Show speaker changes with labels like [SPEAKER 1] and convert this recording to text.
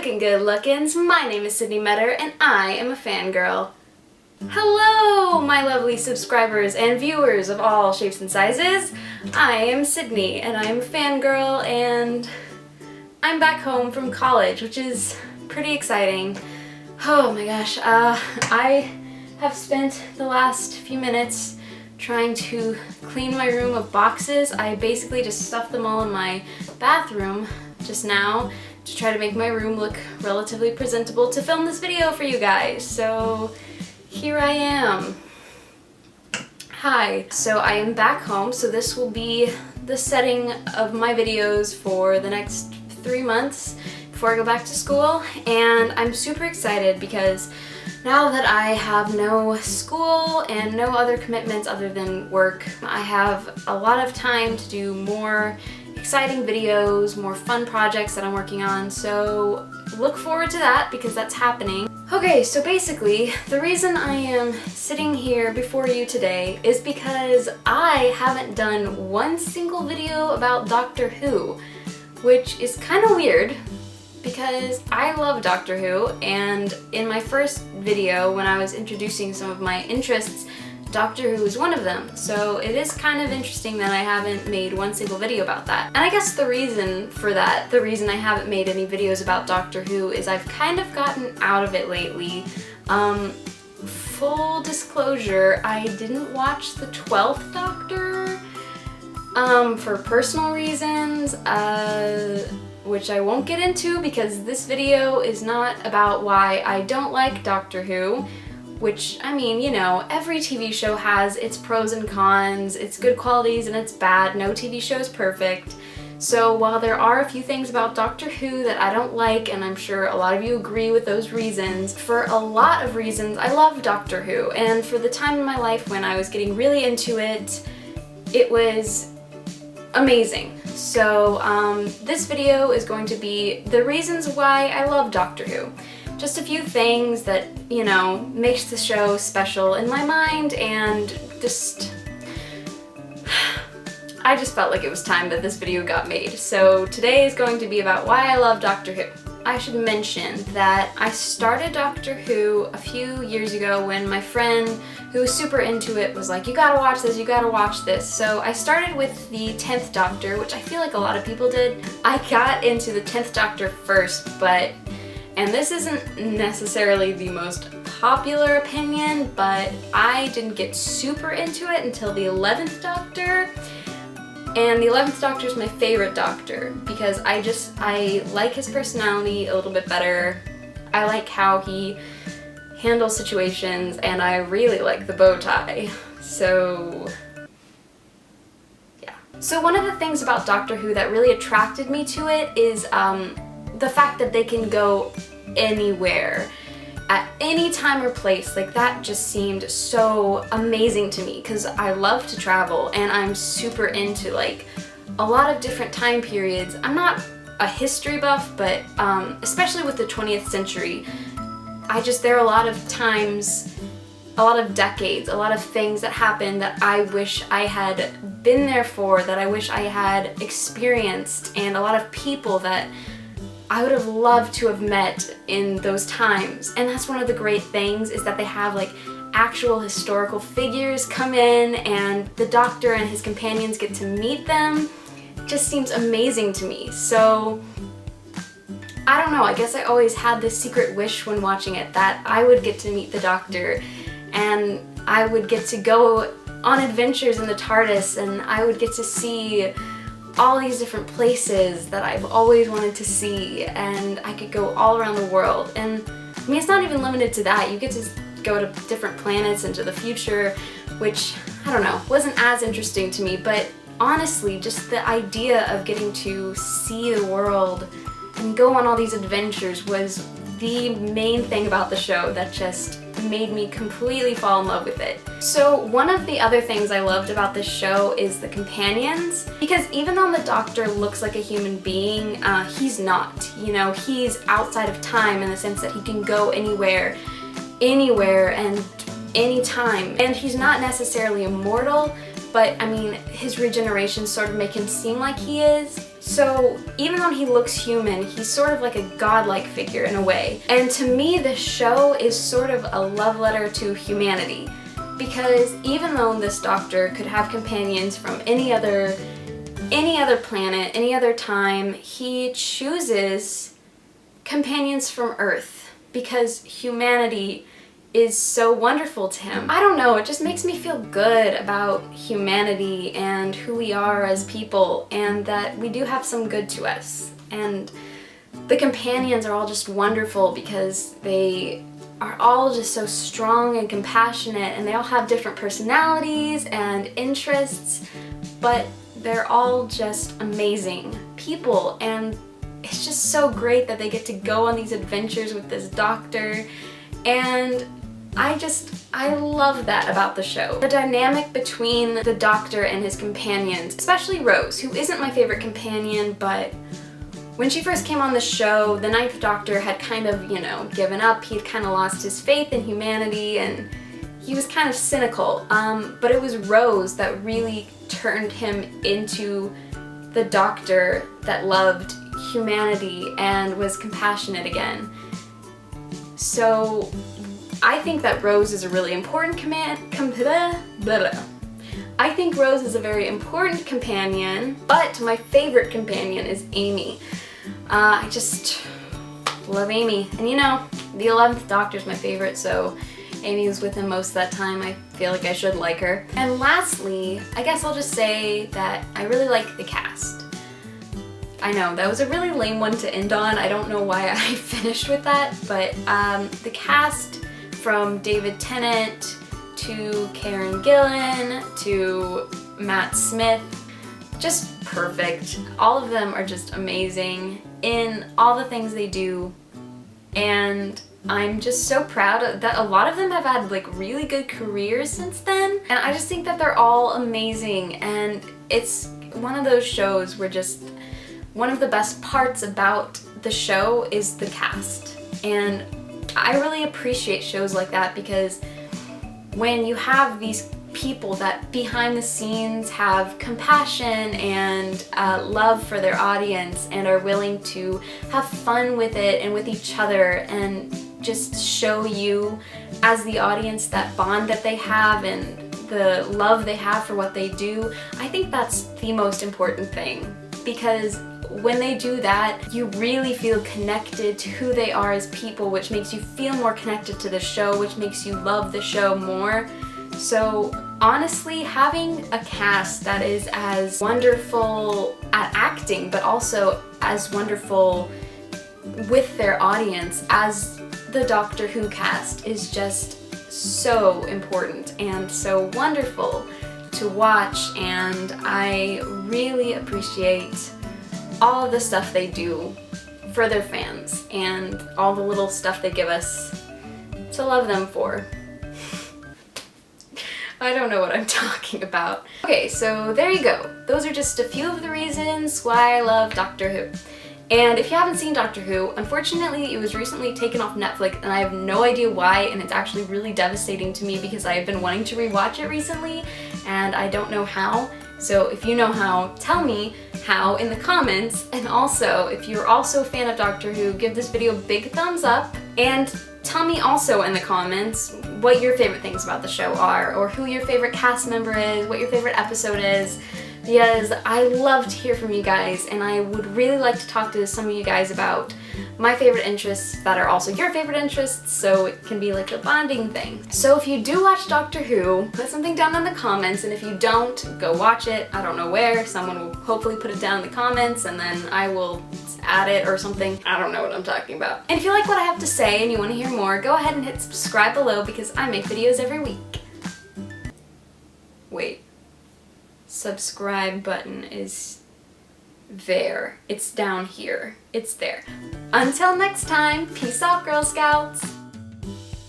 [SPEAKER 1] looking good lookins. My name is Sydney Metter and I am a fangirl. Hello my lovely subscribers and viewers of all shapes and sizes. I am Sydney and I'm a fangirl and I'm back home from college, which is pretty exciting. Oh my gosh, I have spent the last few minutes trying to clean my room of boxes. I basically just stuffed them all in my bathroom just now to try to make my room look relatively presentable to film this video for you guys. So here I am. Hi. So I am back home, so this will be the setting of my videos for the next 3 months before I go back to school, and I'm super excited because now that I have no school and no other commitments other than work, I have a lot of time to do more exciting videos, more fun projects that I'm working on, so look forward to that because that's happening. Okay, so basically, the reason I am sitting here before you today is because I haven't done one single video about Doctor Who, which is kind of weird because I love Doctor Who, and in my first video when I was introducing some of my interests, Doctor Who is one of them, so it is kind of interesting that I haven't made one single video about that. And I guess the reason for that, the reason I haven't made any videos about Doctor Who is I've kind of gotten out of it lately. Full disclosure, I didn't watch the 12th Doctor for personal reasons, which I won't get into because this video is not about why I don't like Doctor Who. Which, I mean, you know, every TV show has its pros and cons, its good qualities and its bad. No TV show is perfect. So while there are a few things about Doctor Who that I don't like, and I'm sure a lot of you agree with those reasons, for a lot of reasons I love Doctor Who. And for the time in my life when I was getting really into it, it was amazing. So this video is going to be the reasons why I love Doctor Who. Just a few things that, you know, makes the show special in my mind, and just I just felt like it was time that this video got made. So today is going to be about why I love Doctor Who. I should mention that I started Doctor Who a few years ago when my friend who was super into it was like, you gotta watch this, you gotta watch this. So I started with the 10th Doctor, which I feel like a lot of people did. I got into the 10th Doctor first, and this isn't necessarily the most popular opinion, but I didn't get super into it until the 11th Doctor. And the 11th Doctor is my favorite Doctor because I like his personality a little bit better. I like how he handles situations, and I really like the bow tie. So yeah. So one of the things about Doctor Who that really attracted me to it is the fact that they can go anywhere at any time or place. Like, that just seemed so amazing to me because I love to travel and I'm super into like a lot of different time periods. I'm not a history buff, but especially with the 20th century, there are a lot of times, a lot of decades, a lot of things that happened that I wish I had been there for, that I wish I had experienced, and a lot of people that I would have loved to have met in those times. And that's one of the great things, is that they have like actual historical figures come in and the Doctor and his companions get to meet them. It just seems amazing to me. So I don't know, I guess I always had this secret wish when watching it that I would get to meet the Doctor and I would get to go on adventures in the TARDIS, and I would get to see all these different places that I've always wanted to see, and I could go all around the world. And I mean, it's not even limited to that. You get to go to different planets into the future, which, I don't know, wasn't as interesting to me, but honestly, just the idea of getting to see the world and go on all these adventures was the main thing about the show that just made me completely fall in love with it. So one of the other things I loved about this show is the companions, because even though the Doctor looks like a human being, he's not. You know, he's outside of time in the sense that he can go anywhere and anytime. And he's not necessarily immortal, but I mean, his regeneration sort of make him seem like he is. So even though he looks human, he's sort of like a godlike figure in a way. And to me, this show is sort of a love letter to humanity. Because even though this doctor could have companions from any other planet, any other time, he chooses companions from Earth because humanity is so wonderful to him. I don't know, it just makes me feel good about humanity and who we are as people, and that we do have some good to us. And the companions are all just wonderful because they are all just so strong and compassionate, and they all have different personalities and interests, but they're all just amazing people, and it's just so great that they get to go on these adventures with this doctor, and I love that about the show. The dynamic between the doctor and his companions, especially Rose, who isn't my favorite companion, but when she first came on the show, the Ninth Doctor had kind of, given up. He'd kind of lost his faith in humanity, and he was kind of cynical. But it was Rose that really turned him into the doctor that loved humanity and was compassionate again. So I think that Rose is a really important I think Rose is a very important companion, but my favorite companion is Amy. I just love Amy. And the 11th Doctor's my favorite, so Amy was with him most of that time. I feel like I should like her. And lastly, I guess I'll just say that I really like the cast. I know, that was a really lame one to end on. I don't know why I finished with that, but the cast, from David Tennant to Karen Gillan to Matt Smith, just perfect. All of them are just amazing in all the things they do, and I'm just so proud that a lot of them have had like really good careers since then, and I just think that they're all amazing, and it's one of those shows where just one of the best parts about the show is the cast. And I really appreciate shows like that, because when you have these people that behind the scenes have compassion and love for their audience and are willing to have fun with it and with each other and just show you as the audience that bond that they have and the love they have for what they do, I think that's the most important thing, because when they do that, you really feel connected to who they are as people, which makes you feel more connected to the show, which makes you love the show more. So honestly, having a cast that is as wonderful at acting, but also as wonderful with their audience as the Doctor Who cast is just so important and so wonderful to watch, and I really appreciate all of the stuff they do for their fans and all the little stuff they give us to love them for. I don't know what I'm talking about. Okay, so there you go. Those are just a few of the reasons why I love Doctor Who. And if you haven't seen Doctor Who, unfortunately it was recently taken off Netflix, and I have no idea why, and it's actually really devastating to me because I have been wanting to rewatch it recently and I don't know how. So if you know how, tell me how in the comments, and also if you're also a fan of Doctor Who, give this video a big thumbs up, and tell me also in the comments what your favorite things about the show are, or who your favorite cast member is, what your favorite episode is, because I love to hear from you guys, and I would really like to talk to some of you guys about my favorite interests that are also your favorite interests, so it can be like a bonding thing. So if you do watch Doctor Who, put something down in the comments, and if you don't, go watch it. I don't know where. Someone will hopefully put it down in the comments, and then I will add it or something. I don't know what I'm talking about. And if you like what I have to say and you want to hear more, go ahead and hit subscribe below, because I make videos every week. Wait. Subscribe button is there. It's down here. It's there. Until next time, peace out, Girl Scouts!